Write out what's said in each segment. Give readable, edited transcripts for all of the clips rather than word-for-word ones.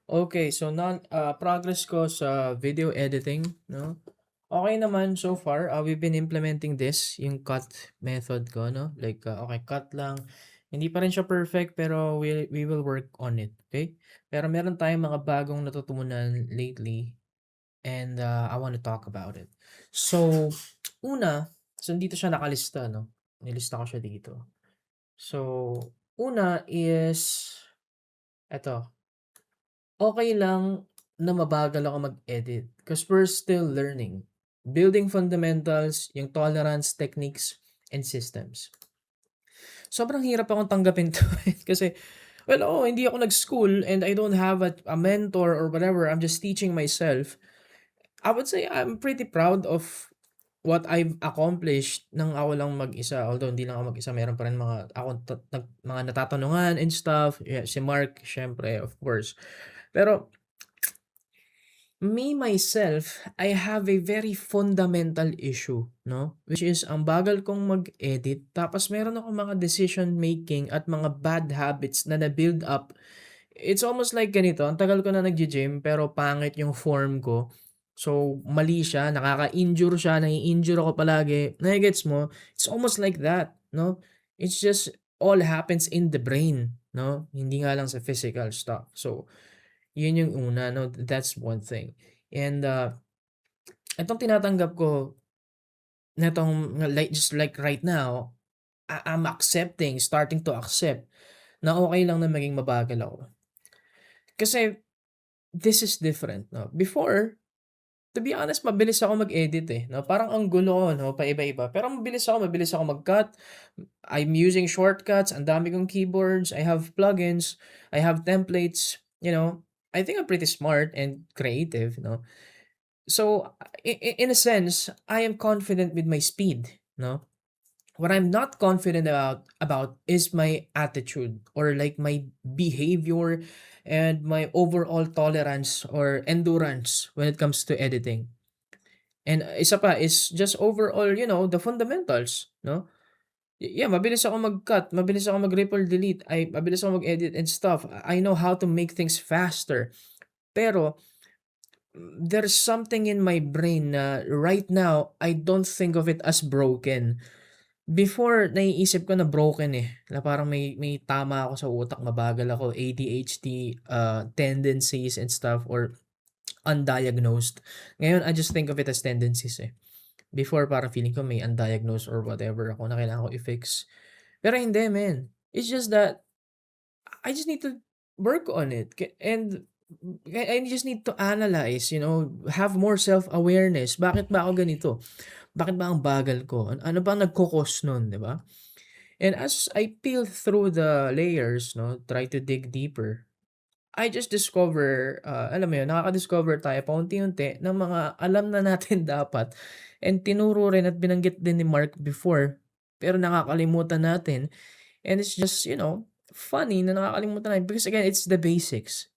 Okay, so progress ko sa video editing, 'no? Okay naman so far. We've been implementing this, yung cut method ko, 'no? Like, okey cut lang. Hindi pa rin siya perfect pero we will work on it, okay? Pero meron tayong mga bagong natutunan lately and, I wanna talk about it. So, so dito siya nakalista, 'no? Nilista ko siya dito. So, una is eto. Okay lang na mabagal ako mag-edit because we're still learning. Building fundamentals, yung tolerance, techniques, and systems. Sobrang hirap akong tanggapin 'to kasi, well, oo, hindi ako nag-school and I don't have a mentor or whatever, I'm just teaching myself. I would say I'm pretty proud of what I've accomplished ng ako lang mag-isa. Although hindi lang ako mag-isa, meron pa rin mga ako mga natatanungan and stuff. Yeah, si Mark siyempre, of course. Pero me, myself, I have a very fundamental issue, 'no, which is ang bagal kong mag-edit tapos meron akong mga decision making at mga bad habits na na-build up. It's almost like ganito, ang tagal ko na naggi-gym pero pangit yung form ko. So, mali siya, nakaka-injure siya, nai-injure ako palagi, nage-gets mo? It's almost like that, 'no? It's just all happens in the brain, 'no, hindi nga lang sa physical stuff. So, yun yung una 'no, that's one thing. And, itong tinatanggap ko nitong like just like right now, I'm accepting, starting to accept na okey lang na maging mabagal ako. Kasi this is different 'no. Before, to be honest mabilis ako mag-edit, eh, 'no, parang ang gulo ko 'no, paiba-iba. Pero mabilis ako mag-cut, I'm using shortcuts, ang dami kong keyboards, I have plugins, I have templates, you know. I think I'm pretty smart and creative 'no. So, in a sense, I am confident with my speed, no? What I'm not confident about is my attitude or like my behavior and my overall tolerance or endurance when it comes to editing. And isa pa is just overall, the fundamentals, no? Yeah, mabilis ako mag-cut, mabilis ako mag-ripple delete, mabilis ako mag-edit and stuff. I know how to make things faster. Pero there's something in my brain na right now, I don't think of it as broken. Before, naiisip ko na broken eh. Na parang may tama ako sa utak, mabagal ako, ADHD tendencies and stuff or undiagnosed. Ngayon, I just think of it as tendencies eh. Before, parang feeling ko may undiagnosed or whatever ako na kailangan ko i-fix. Pero hindi, man. It's just that I just need to work on it. And I just need to analyze, have more self-awareness. Bakit ba ako ganito? Bakit ba ang bagal ko? Ano ba ang nagko-cause nun, 'di ba? And as I peel through the layers, no, try to dig deeper, I just discover, alam mo yun, nakaka-discover tayo paunti-unti ng mga alam na natin dapat and tinuro rin at binanggit din ni Mark before, pero nakakalimutan natin. And it's just, funny na nakakalimutan natin because again, it's the basics.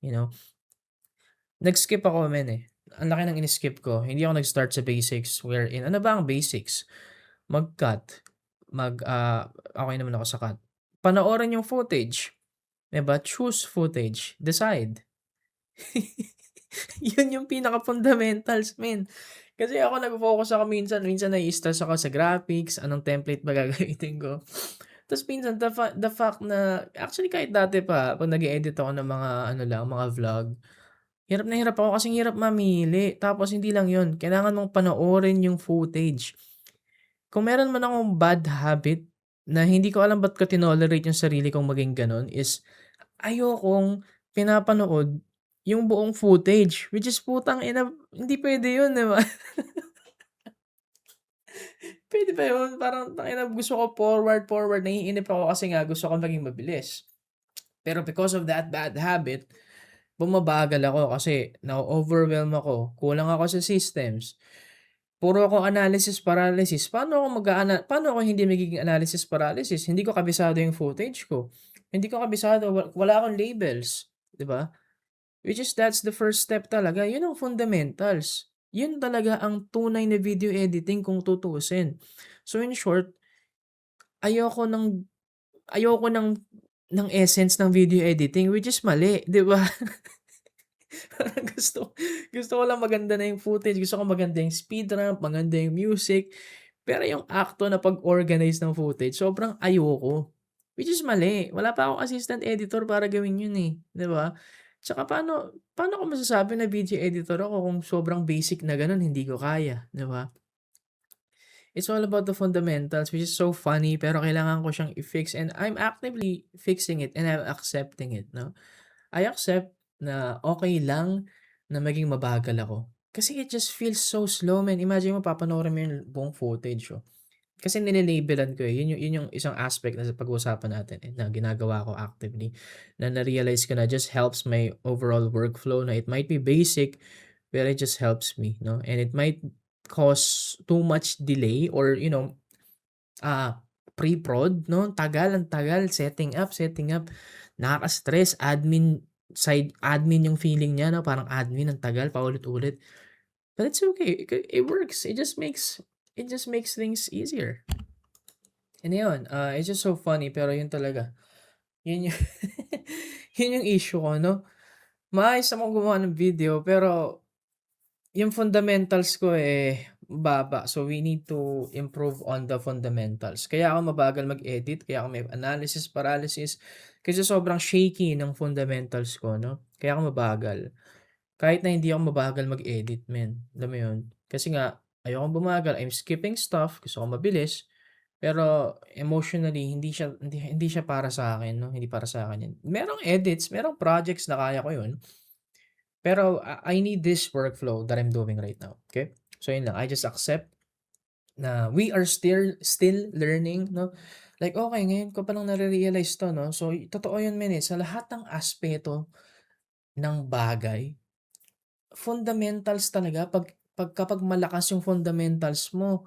Nag-skip ako men, eh. Ang laki ng ini-skip ko. Hindi ako nag-start sa basics wherein ano ba ang basics? Mag-cut, okey naman ako sa cut. Panoorin yung footage, 'di ba? Choose footage, decide. Yun yung pinaka-fundamentals men. Kasi ako nagfo-focus ako minsan nai-stress ako sa graphics, anong template ba gagamitin ko. Ta's minsan the fact na actually kahit dati pa 'pag nag-e-edit ako ng mga ano lang, mga vlog, hirap na hirap ako kasing hirap mamili. Tapos hindi lang yun, kailangan mong panoorin yung footage. Kung meron man akong bad habit na hindi ko alam ba't ko tinolerate yung sarili kong maging gano'n is ayokong pinapanood yung buong footage, which is putang ina hindi puwede yun, 'di ba? Puwede ba yun? Parang tangina gusto ko forward, naiinip ako kasi nga gusto ko maging mabilis. Pero because of that bad habit, bumabagal ako kasi na-o-overwhelm ako, kulang ako sa systems. Puro ako analysis paralysis. Paano ako hindi magiging analysis paralysis? Hindi ko kabisado yung footage ko. Hindi ko kabisado, wala akong labels, 'di ba? Which is that's the first step talaga, yun ang fundamentals. Yun talaga ang tunay na video editing kung tutuusin. So in short, ayoko ng ayoko ng essence ng video editing which is mali, 'di ba? Parang gusto ko lang maganda na yung footage, gusto ko maganda yung speed ramp, maganda yung music. Pero yung akto na pag-organize ng footage, sobrang ayoko. Which is mali. Wala pa akong assistant editor para gawin yun, eh, 'di ba? Tsaka paano ko masasabi na video editor ako kung sobrang basic na gano'n hindi ko kaya, 'di ba? It's all about the fundamentals, which is so funny pero kailangan ko siyang i-fix and I'm actively fixing it and I'm accepting it, 'no? I accept na okay lang na maging mabagal ako. Kasi it just feels so slow, man. Imagine mo papanoorin mo yung buong footage, oh. Kasi nile-labelan ko, eh. Yun yung isang aspect na sa pag-uusapan natin, eh, na ginagawa ko actively, na na-realize ko na just helps my overall workflow na it might be basic, pero it just helps me, 'no? And it might cause too much delay or, pre-prod, 'no? Ang tagal, setting up. Nakaka-stress, admin yung feeling niya, 'no? Parang admin, ang tagal, paulit-ulit. But it's okay, it works. It just makes things easier. And ayun, it's just so funny pero yun talaga, yun yung yun yung issue ko, 'no? Maayos akong gumawa ng video pero yung fundamentals ko, eh, baba. So, we need to improve on the fundamentals. Kaya ako mabagal mag-edit, kaya ako may analysis paralysis, kasi sobrang shaky ng fundamentals ko, 'no? Kaya ako mabagal. Kahit na hindi ako mabagal mag-edit, men, alam mo 'yun? Kasi nga ayokong bumagal, I'm skipping stuff, gusto ko mabilis, pero emotionally hindi siya para sa akin, 'no? Hindi para sa akin 'yan. Merong edits, merong projects na kaya ko 'yun. Pero I need this workflow that I'm doing right now, okay? So yun lang, I just accept na we are still learning, 'no? Like, okay, ngayon ko palang nare-realize 'to, 'no? So totoo yun, men, eh, sa lahat ng aspeto ng bagay, fundamentals talaga kapag malakas yung fundamentals mo,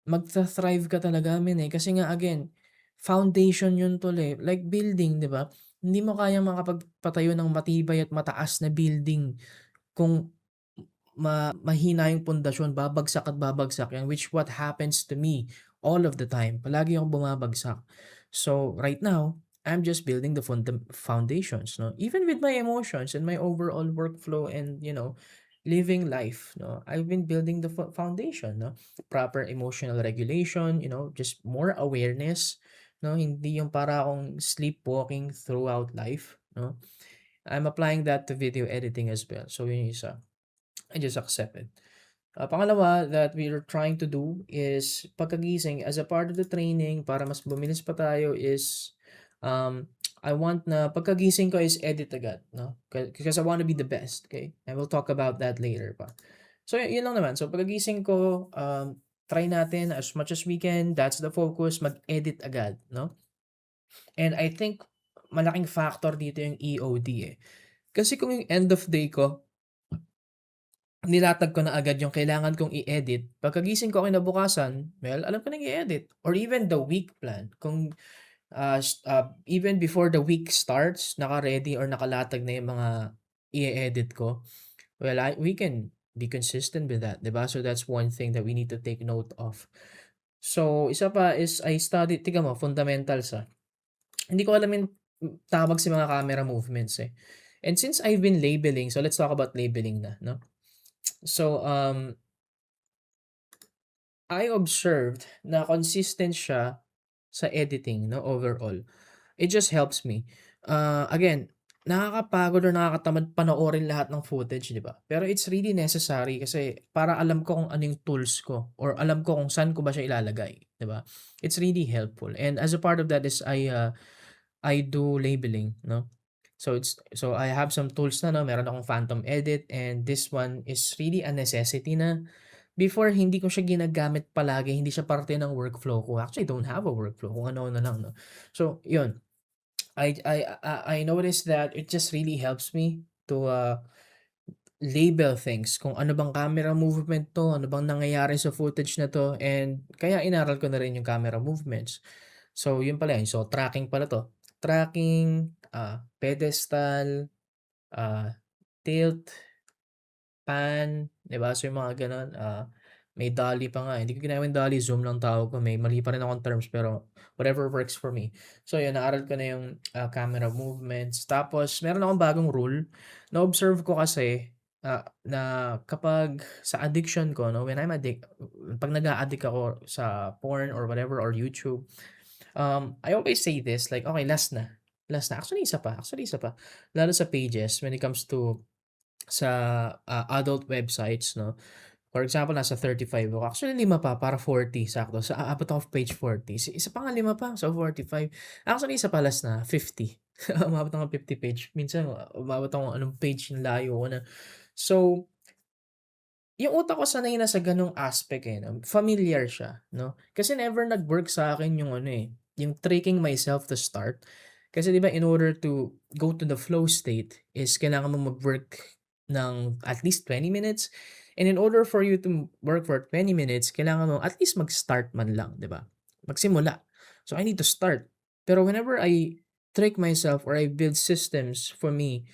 magta-thrive ka talaga, men, eh. Kasi nga again, foundation yun, tol, eh. Like building, 'di ba? Hindi mo kayang makapagpatayo ng matibay at mataas na building kung mahina yung pundasyon, babagsak at babagsak yan, which what happens to me all of the time. Palagi akong bumabagsak. So, right now, I'm just building the foundations, no? Even with my emotions and my overall workflow and, living life, no? I've been building the foundation, no? Proper emotional regulation, just more awareness, no? Hindi yung para akong sleepwalking throughout life, no? I'm applying that to video editing as well. So, yun yung isa. I just accept it. Pangalawa that we're trying to do is pagkagising as a part of the training para mas bumilis pa tayo is I want na pagkagising ko is edit agad, no? Because I want to be the best, okay? And we'll talk about that later pa. So yun lang naman. So pagkagising ko, try natin as much as we can. That's the focus, mag-edit agad, no? And I think malaking factor dito yung EOD, eh. Kasi kung yung end of day ko nilatag ko na agad yung kailangan kong i-edit. Pagkagising ko kinabukasan, well, alam ko na i-edit or even the week plan. Kung, even before the week starts, naka-ready or nakalatag na yung mga i-edit ko. Well, we can be consistent with that, 'di ba? So that's one thing that we need to take note of. So, isa pa is I studied, tingnan mo, fundamentals, Hindi ko alam yung tawag sa mga camera movements, eh. And since I've been labeling, so let's talk about labeling na, no? So, I observed na consistent siya sa editing, no, overall. It just helps me. Again, nakakapagod or nakakatamad panoorin lahat ng footage, 'di ba? Pero it's really necessary kasi para alam ko kung ano yung tools ko or alam ko kung saan ko ba siya ilalagay, 'di ba? It's really helpful. And as a part of that is I do labeling, no? So I have some tools na, no, meron akong Phantom Edit and this one is really a necessity na. Before hindi ko siya ginagamit palagi, hindi siya parte ng workflow ko. Actually, I don't have a workflow, kung ano-ano lang, 'no. So, 'yun, I noticed that it just really helps me to, label things, kung ano bang camera movement 'to, ano bang nangyayari sa footage na 'to, and kaya inaral ko na rin yung camera movements. So, 'yun pala, so tracking pala 'to. Tracking, pedestal, tilt, pan, 'di ba? So, yung mga gano'n, May DALL-E pa nga, hindi ko ginamit yung DALL-E, Zoom lang tawag ko, may mali pa rin akong terms pero whatever works for me. So yun, naaral ko na yung, camera movements. Tapos meron akong bagong rule, na-observe ko kasi, na kapag sa addiction ko 'no, when I'm 'pag nag-a-addict ako sa porn or whatever or YouTube, I always say this like, "Okey last na." Actually isa pa, lalo sa pages when it comes to sa, adult websites 'no. For example, nasa 35 ako. Actually, 5 pa para 40 sakto. So, aabot ako page 40. Isa pa nga 5 pa, so 45. Actually, isa pa last na 50. Umabot ako ng 50 page. Minsan umabot ako anong page yung layo ko na. So, yung utak ko sanay na sa gano'ng aspect, eh, 'no, familiar siya 'no. Kasi never nag-work sa akin yung ano, eh, yung tricking myself to start. Kasi 'di ba in order to go to the flow state is kailangan mo mag-work ng at least 20 minutes, and in order for you to work for 20 minutes kailangan mo at least mag-start man lang, 'di ba? Magsimula. So, I need to start. Pero whenever I trick myself or I build systems for me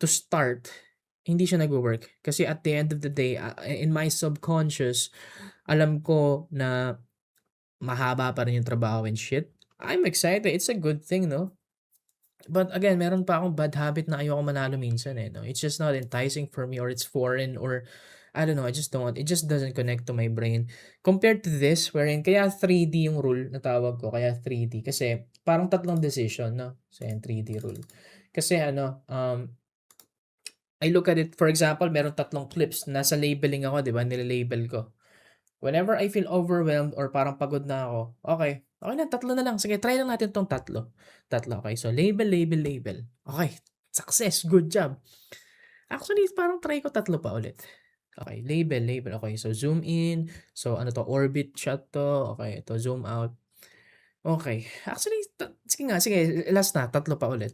to start, hindi siya nagwo-work. Kasi at the end of the day, in my subconscious, alam ko na mahaba pa rin yung trabaho and shit. I'm excited, it's a good thing 'no? But again, meron pa akong bad habit na ayoko manalo minsan, eh, 'no? It's just not enticing for me or it's foreign or I don't know, I just don't it just doesn't connect to my brain. Compared to this wherein kaya 3D yung rule na tawag ko, kaya 3D kasi parang tatlong decision 'no? So, yan 3D rule. Kasi ano, I look at it for example, meron tatlong clips, nasa labeling ako 'di ba, nile-label ko. Whenever I feel overwhelmed or parang pagod na ako, okey na tatlo na lang, sige try lang natin 'tong tatlo. Tatlo, okey. So label, label, label. Okey, success, good job. Actually parang try ko tatlo pa ulit. Okey, label, label, okey. So zoom in, so ano 'to, orbit shot 'to, okey ito zoom out. Okey, actually sige nga, sige last na, tatlo pa ulit.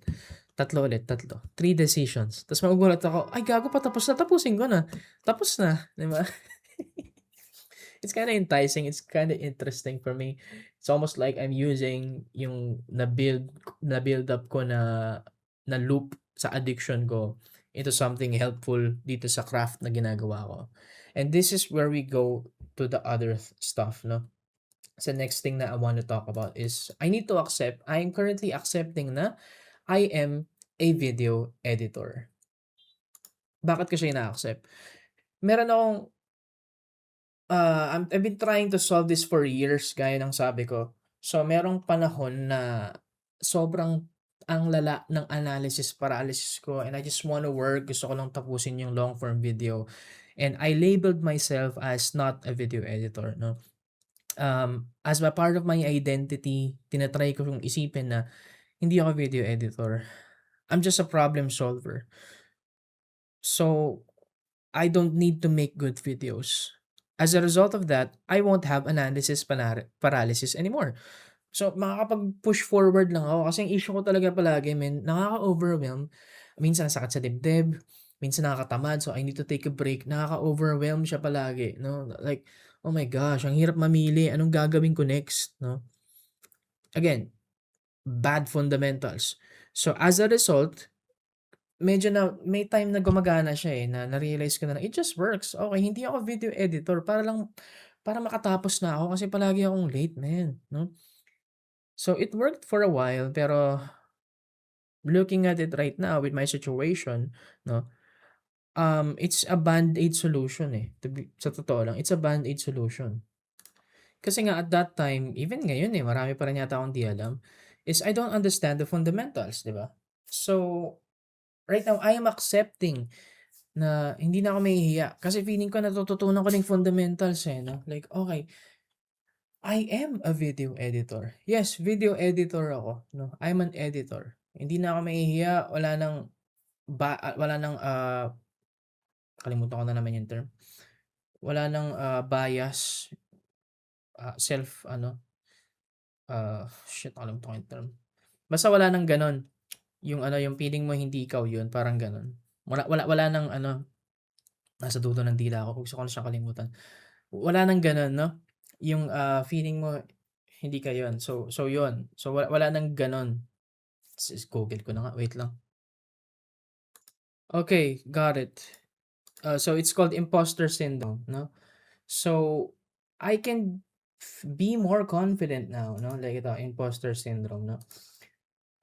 Tatlo ulit, tatlo. 3 decisions. Ta's magugulat ako, "Ay gago patapos na, tapusin ko na." Tapos na, 'di ba? It's kinda enticing, it's kinda interesting for me. It's almost like I'm using yung na-build up ko na loop sa addiction ko into something helpful dito sa craft na ginagawa ko. And this is where we go to the other stuff 'no. So next thing na I want to talk about is I am currently accepting na I am a video editor. Bakit ko siya ina-accept? Meron akong, I've been trying to solve this for years gaya ng sabi ko. So merong panahon na sobrang ang lala ng analysis paralysis ko and I just wanna work, gusto ko lang tapusin yung long form video. And I labeled myself as not a video editor 'no. As a part of my identity, tina-try ko yung isipin na hindi ako video editor. I'm just a problem solver. So, I don't need to make good videos. As a result of that, I won't have analysis paralysis anymore. So, makakapag-push forward lang ako kasi ang issue ko talaga palagi men, nakaka-overwhelm. Minsan sakit sa dibdib, minsan nakakatamad, so I need to take a break. Nakaka-overwhelm siya palagi, no? Like, oh my gosh, ang hirap mamili, anong gagawin ko next, no? Again, bad fundamentals. So, as a result, medyo na may time na gumagana siya, eh, na na-realize ko na it just works. Okey, hindi ako video editor para makatapos na ako kasi palagi akong late, man, 'no? So, it worked for a while pero looking at it right now with my situation 'no, it's a Band-Aid solution, eh, sa totoo lang, it's a Band-Aid solution. Kasi nga at that time, even ngayon, eh, marami pa rin yata akong 'di alam, is I don't understand the fundamentals, 'di ba? So, right now I am accepting na hindi na ako mahihiya kasi feeling ko natututunan ko na yung fundamentals, eh, 'no. Like, okey, I am a video editor. Yes, video editor ako, 'no. I'm an editor. Hindi na ako mahihiya, wala ng, kalimutan ko na naman yung term. Wala ng, bias, self ano, shit nakalimutan ko yung term. Basta wala ng gano'n, yung ano, yung feeling mo hindi ikaw yun, parang gano'n. Wala ng ano, nasa dulo ng dila ko, gusto ko na siyang kalimutan. Wala ng gano'n 'no, yung, feeling mo hindi ka yun. So yun. So wala ng gano'n. Google ko na nga, wait lang. Okay, got it. So it's called imposter syndrome 'no. So, I can be more confident now, no? Like ito, imposter syndrome, no?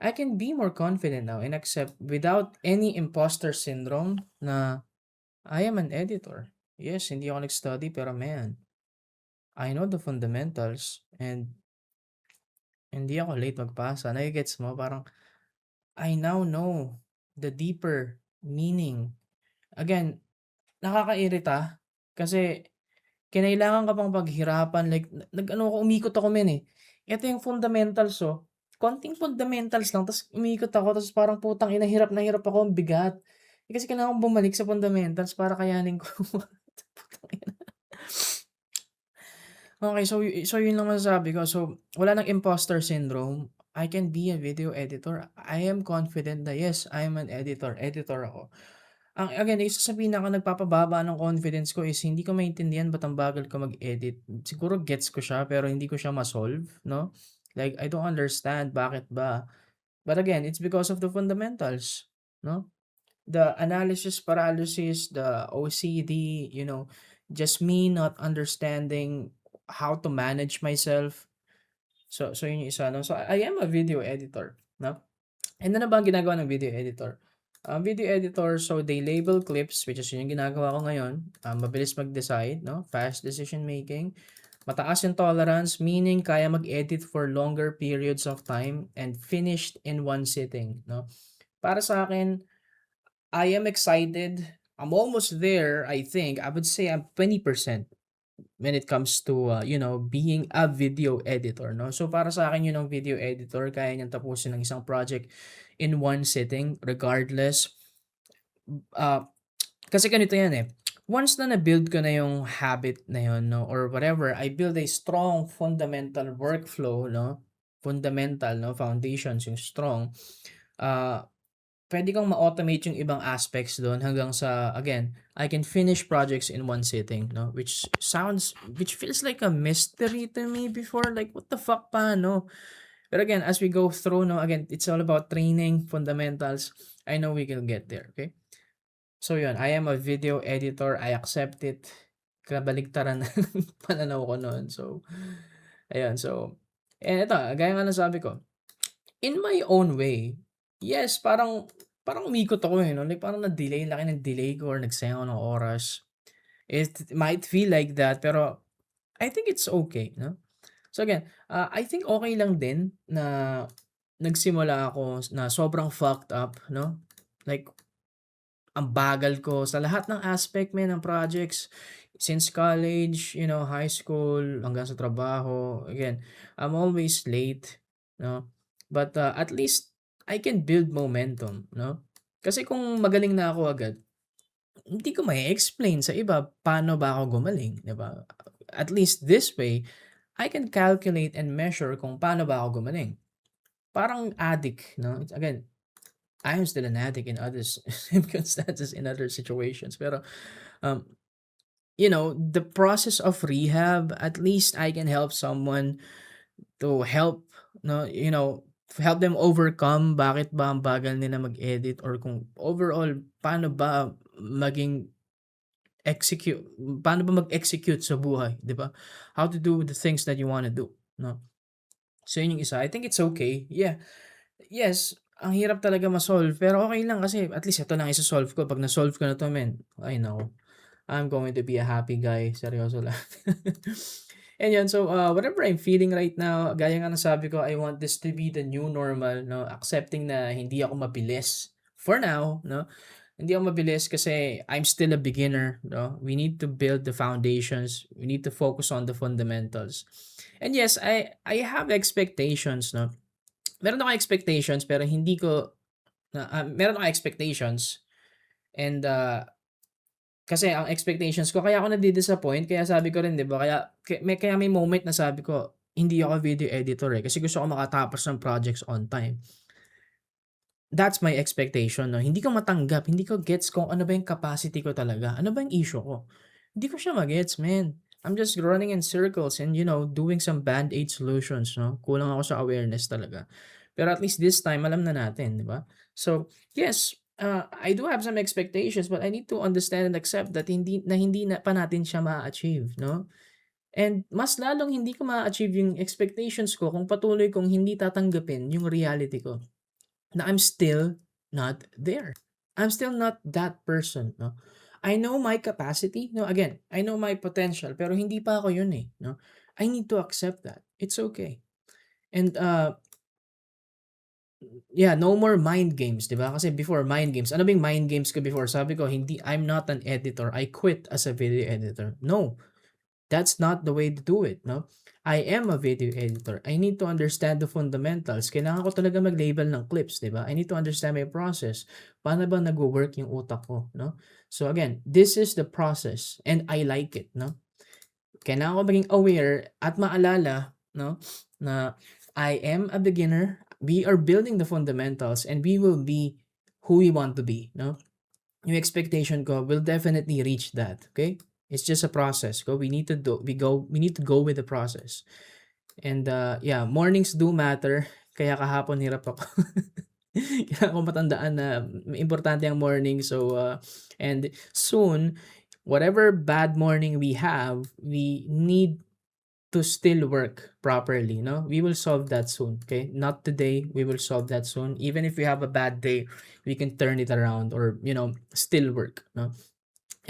I can be more confident now and accept without any imposter syndrome na I am an editor. Yes, hindi ako nag-study pero man, I know the fundamentals and hindi ako late magpasa. Nagigets mo? Parang I now know the deeper meaning. Again, nakakairita kasi kinailangan ka pang paghirapan like nag-ano ako, umikot ako men eh. Ito yung fundamentals oh. Konting fundamentals lang tapos umikot ako tapos parang putang ina hirap na hirap ako, ang bigat. Kasi kailangan kong bumalik sa fundamentals para kayanin ko. Putang ina. Okay, so yun lang masasabi ko. So, wala ng imposter syndrome. I can be a video editor. I am confident na yes, I am an editor. Editor ako. Again, isa sa pinaka nagpapababa ng confidence ko is hindi ko maintindihan ba't ang bagal ko mag-edit. Siguro gets ko siya pero hindi ko siya ma-solve, no? Like, I don't understand bakit ba. But again, it's because of the fundamentals, no? The analysis paralysis, the OCD, just me not understanding how to manage myself. So yun yung isa, no? So I am a video editor, no? And ano ba ang ginagawa ng video editor? Video editor, so they label clips, which is yun yung ginagawa ko ngayon. Mabilis mag-decide, no? Fast decision making. Mataas yung tolerance, meaning kaya mag-edit for longer periods of time and finished in one sitting, no? Para sa akin, I am excited. I'm almost there, I think. I would say I'm 20% when it comes to, being a video editor, no? So, para sa akin yun ang video editor. Kaya niyang tapusin ng isang project in one sitting, regardless. Uh, Kasi ganito yan eh. Once na na-build ko na yung habit na yun, no? Or whatever, I build a strong fundamental workflow, no? Fundamental, no? Foundations, yung strong. Uh, Pwede kang ma-automate yung ibang aspects doon hanggang sa, again, I can finish projects in one sitting, no? Which feels like a mystery to me before. Like, what the fuck pa, no? But again, as we go through, no, again, it's all about training, fundamentals. I know we can get there, okay? So, yun, I am a video editor. I accept it. Kabaligtaran ng pananaw ko noon. So, ayun, so, and ito, gaya nga ng sabi ko, in my own way, yes, parang umikot ako, eh, 'no, like parang na-delay, laki ng delay ko or nagsayang ako ng oras. It might feel like that, pero I think it's okay, 'no? So again, I think okay lang din na nagsimula ako na sobrang fucked up, 'no? Like, ang bagal ko sa lahat ng aspect man ng projects. Since college, high school, hanggang sa trabaho. Again, I'm always late, no? But at least I can build momentum, no? Kasi kung magaling na ako agad, hindi ko may explain sa iba paano ba ako gumaling, 'di ba? At least this way, I can calculate and measure kung paano ba ako gumaling. Parang addict, no? Again, I am still an addict in other circumstances, in other situations. Pero, um, the process of rehab, at least I can help someone to help, no, help them overcome bakit ba ang bagal nila mag-edit or kung overall, paano ba maging execute, paano ba mag-execute sa buhay, di ba? How to do the things that you want to do, no? So, yun yung isa. I think it's okay. Yeah. Yes, ang hirap talaga ma-solve pero okay lang kasi at least ito lang isa-solve ko. 'Pag na-solve ko na 'to men, ay naku, I'm going to be a happy guy, seryoso lang. And yun, so, whatever I'm feeling right now, gaya nga ng sabi ko, I want this to be the new normal, 'no, accepting na hindi ako mabilis for now, 'no. Hindi ako mabilis kasi I'm still a beginner, 'no. We need to build the foundations, we need to focus on the fundamentals. And yes, I have expectations, 'no. Meron akong expectations pero hindi ko meron akong expectations and, kasi ang expectations ko kaya ako nadi-disappoint kaya sabi ko rin 'di ba kaya may moment na sabi ko, hindi ako video editor, eh, kasi gusto ko makatapos ng projects on time. That's my expectation 'no, hindi ko matanggap, hindi ko gets kung ano ba yung capacity ko talaga, ano ba yung issue ko. Hindi ko siya ma-gets man. I'm just running in circles and doing some band-aid solutions 'no, kulang ako sa awareness talaga. Pero at least this time alam na natin 'di ba? So, yes, I do have some expectations, but I need to understand and accept that hindi na pa natin siya ma-achieve, 'no? And mas lalong hindi ko ma-achieve yung expectations ko kung patuloy kong hindi tatanggapin yung reality ko, na I'm still not there. I'm still not that person, 'no? I know my capacity, no, again, I know my potential, pero hindi pa ako yun, eh, 'no? I need to accept that. It's okay. And, yeah, no more mind games, 'di ba? Kasi before mind games, ano ba yung mind games ko before? Sabi ko, hindi, I'm not an editor. I quit as a video editor. No, that's not the way to do it, no? I am a video editor. I need to understand the fundamentals. Kailangan ko talaga mag-label ng clips, 'di ba? I need to understand my process. Paano ba nagwo-work yung utak ko, no? So again, this is the process and I like it, no? Kailangan ko maging aware at maalala, no, na I am a beginner. We are building the fundamentals and we will be who we want to be, no? Yung expectation ko will definitely reach that, okay? It's just a process. We need to go with the process. And yeah, mornings do matter. Kaya kahapon hirap ako. Kaya ako matandaan na importante ang morning. So and soon, whatever bad morning we have, we need to still work properly, no? We will solve that soon, okay? Not today, we will solve that soon. Even if we have a bad day, we can turn it around or, still work, no?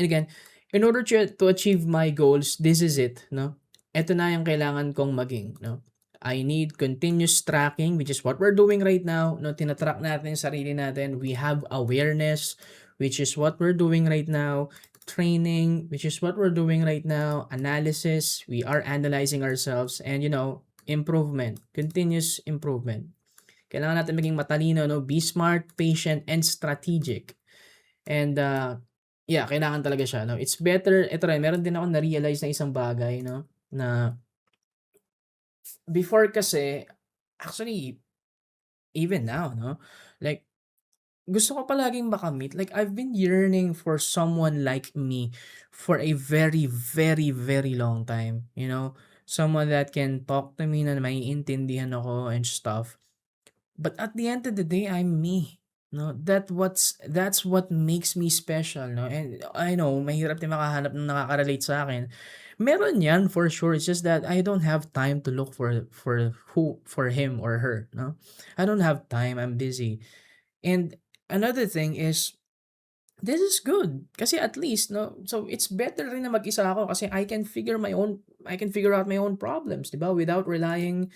And again, in order to achieve my goals, this is it, no? Ito na yung kailangan kong maging, no? I need continuous tracking, which is what we're doing right now, no? Tinatrack natin yung sarili natin. We have awareness, which is what we're doing right now. Training, which is what we're doing right now. Analysis, we are analyzing ourselves. And, improvement, continuous improvement. Kailangan natin maging matalino, no? Be smart, patient, and strategic. And, yeah, kailangan talaga siya, no? It's better, ito rin, meron din ako na-realize na isang bagay, no? Na before kasi, actually, even now, no? Like, gusto ko palaging makamit. Like, I've been yearning for someone like me for a very, very, very long time, you know? Someone that can talk to me na maiintindihan ako and stuff. But at the end of the day, I'm me. No, that's what makes me special, no? And I know, mahirap din makahanap ng nakaka-relate sa akin. Meron 'yan for sure. It's just that I don't have time to look for him or her, no? I don't have time. I'm busy. And another thing is this is good kasi at least, no, so it's better rin na mag-isa ako kasi I can figure out my own problems, 'di ba? Without relying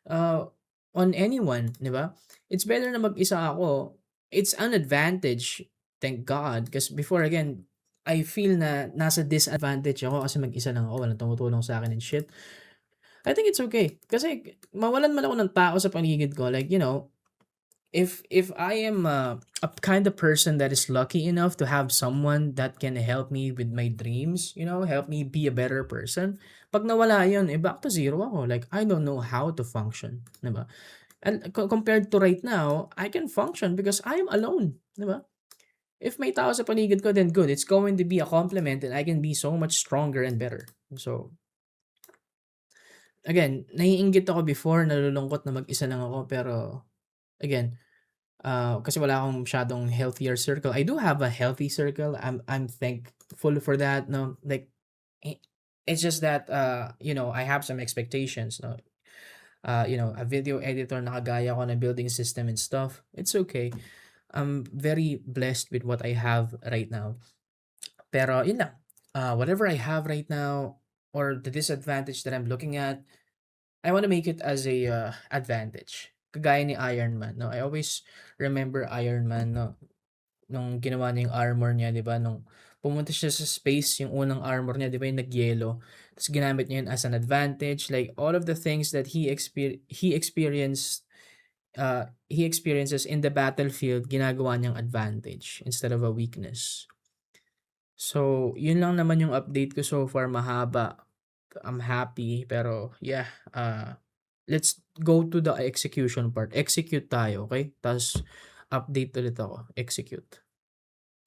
uh, on anyone, 'di ba? It's better na mag-isa ako. It's an advantage, thank God, because before again, I feel na nasa disadvantage ako kasi mag-isa lang ako, walang tumutulong sa akin and shit. I think it's okay kasi mawalan man ako ng tao sa paligid ko, like, if I am a kind of person that is lucky enough to have someone that can help me with my dreams, help me be a better person, pag nawala yun, back to zero ako. Like, I don't know how to function, diba? And compared to right now, I can function because I am alone, diba? If may tao sa paligid ko, then good. It's going to be a compliment and I can be so much stronger and better. So, again, naiinggit ako before, nalulungkot na mag-isa lang ako, pero again, kasi wala akong masyadong healthier circle. I do have a healthy circle. I'm thankful for that. No, like it's just that I have some expectations. No, a video editor na kagaya ko na building system and stuff. It's okay. I'm very blessed with what I have right now. Pero yun lang. Whatever I have right now or the disadvantage that I'm looking at, I want to make it as a advantage. Kagaya ni Iron Man, no? I always remember Iron Man, no? Nung ginawa niya yung armor niya, 'di ba? Nung pumunta siya sa space, yung unang armor niya, 'di ba, yung nag-yellow. Tapos ginamit niya yun as an advantage. Like all of the things that he experiences in the battlefield, ginagawa niyang advantage instead of a weakness. So, yun lang naman yung update ko so far, mahaba. I'm happy, pero yeah, let's go to the execution part. Execute tayo, okay? Tapos update ulit ako. Execute.